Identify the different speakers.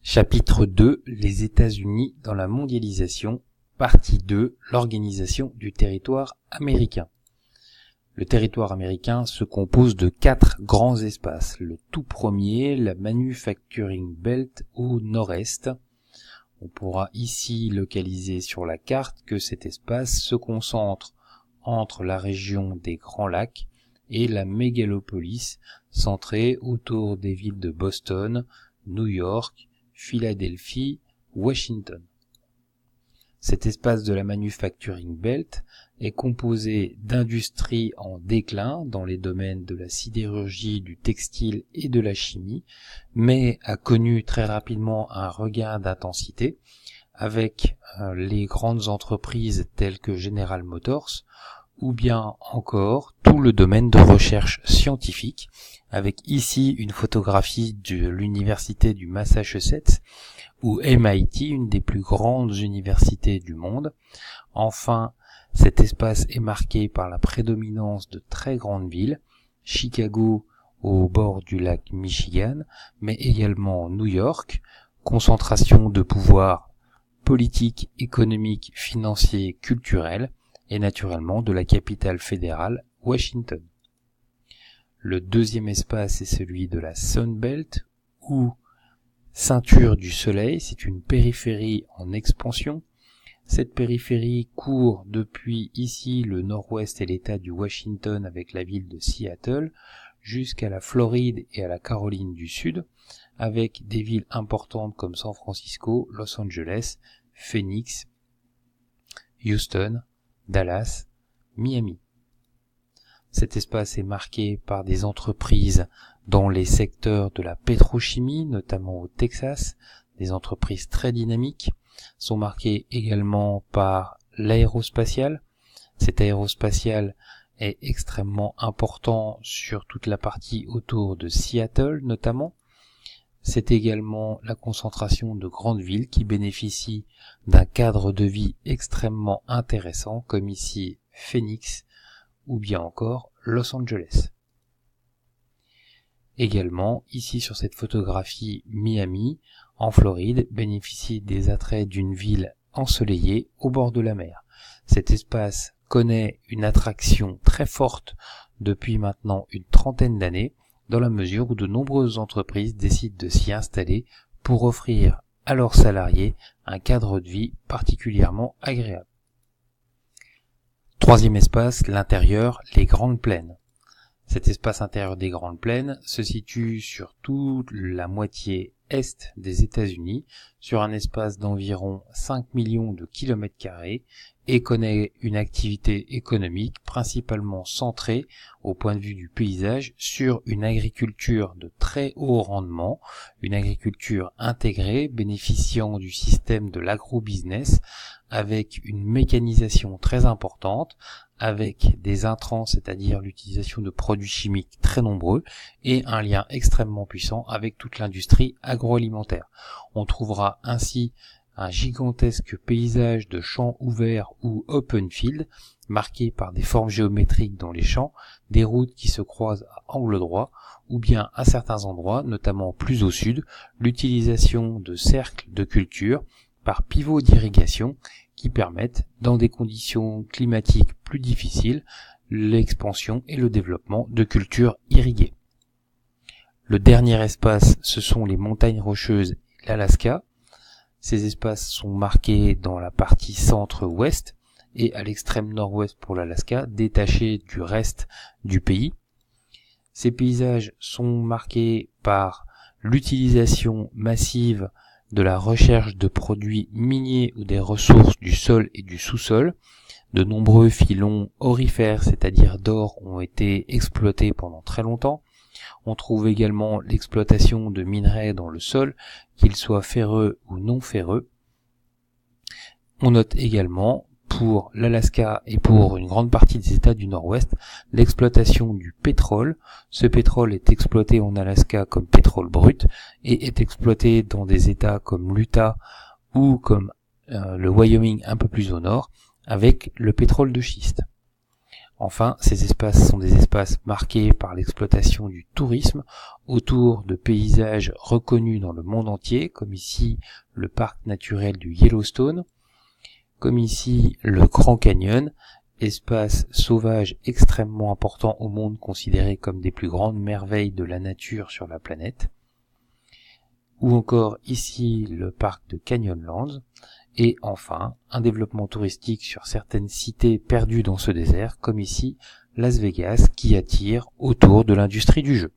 Speaker 1: Chapitre 2 Les États-Unis dans la mondialisation. Partie 2 L'organisation du territoire américain. Le territoire américain se compose de 4 grands espaces. Le tout premier, la Manufacturing Belt au nord-est. On pourra ici localiser sur la carte que cet espace se concentre entre la région des Grands Lacs et la mégalopolis centrée autour des villes de Boston, New York, Philadelphie, Washington. Cet espace de la Manufacturing Belt est composé d'industries en déclin dans les domaines de la sidérurgie, du textile et de la chimie, mais a connu très rapidement un regain d'intensité avec les grandes entreprises telles que General Motors, ou bien encore tout le domaine de recherche scientifique, avec ici une photographie de l'université du Massachusetts, ou MIT, une des plus grandes universités du monde. Enfin, cet espace est marqué par la prédominance de très grandes villes, Chicago au bord du lac Michigan, mais également New York, concentration de pouvoir politique, économique, financier, culturel, et naturellement de la capitale fédérale, Washington. Le deuxième espace est celui de la Sun Belt, ou ceinture du soleil. C'est une périphérie en expansion. Cette périphérie court depuis ici le nord-ouest et l'état du Washington avec la ville de Seattle, jusqu'à la Floride et à la Caroline du Sud, avec des villes importantes comme San Francisco, Los Angeles, Phoenix, Houston, Dallas, Miami. Cet espace est marqué par des entreprises dans les secteurs de la pétrochimie, notamment au Texas, des entreprises très dynamiques, sont marquées également par l'aérospatial. Cet aérospatial est extrêmement important sur toute la partie autour de Seattle notamment. C'est également la concentration de grandes villes qui bénéficient d'un cadre de vie extrêmement intéressant, comme ici Phoenix ou bien encore Los Angeles. Également, ici sur cette photographie, Miami, en Floride, bénéficie des attraits d'une ville ensoleillée au bord de la mer. Cet espace connaît une attraction très forte depuis maintenant une trentaine d'années, dans la mesure où de nombreuses entreprises décident de s'y installer pour offrir à leurs salariés un cadre de vie particulièrement agréable. Troisième espace, l'intérieur, les Grandes Plaines. Cet espace intérieur des Grandes Plaines se situe sur toute la moitié est des États-Unis, sur un espace d'environ 5 millions de kilomètres carrés, et connaît une activité économique principalement centrée, au point de vue du paysage, sur une agriculture de très haut rendement, une agriculture intégrée bénéficiant du système de l'agro-business, avec une mécanisation très importante, avec des intrants, c'est-à-dire l'utilisation de produits chimiques très nombreux, et un lien extrêmement puissant avec toute l'industrie agroalimentaire. On trouvera ainsi un gigantesque paysage de champs ouverts ou open field, marqué par des formes géométriques dans les champs, des routes qui se croisent à angle droit, ou bien à certains endroits, notamment plus au sud, l'utilisation de cercles de culture par pivot d'irrigation qui permettent, dans des conditions climatiques plus difficiles, l'expansion et le développement de cultures irriguées. Le dernier espace, ce sont les montagnes rocheuses et l'Alaska. Ces espaces sont marqués dans la partie centre-ouest et à l'extrême nord-ouest pour l'Alaska, détachés du reste du pays. Ces paysages sont marqués par l'utilisation massive de la recherche de produits miniers ou des ressources du sol et du sous-sol. De nombreux filons aurifères, c'est-à-dire d'or, ont été exploités pendant très longtemps. On trouve également l'exploitation de minerais dans le sol, qu'ils soient ferreux ou non ferreux. On note également, pour l'Alaska et pour une grande partie des États du Nord-Ouest, l'exploitation du pétrole. Ce pétrole est exploité en Alaska comme pétrole brut et est exploité dans des États comme l'Utah ou comme le Wyoming un peu plus au nord, avec le pétrole de schiste. Enfin, ces espaces sont des espaces marqués par l'exploitation du tourisme autour de paysages reconnus dans le monde entier, comme ici le parc naturel du Yellowstone, comme ici le Grand Canyon, espace sauvage extrêmement important au monde, considéré comme des plus grandes merveilles de la nature sur la planète, ou encore ici le parc de Canyonlands, et enfin un développement touristique sur certaines cités perdues dans ce désert, comme ici Las Vegas, qui attire autour de l'industrie du jeu.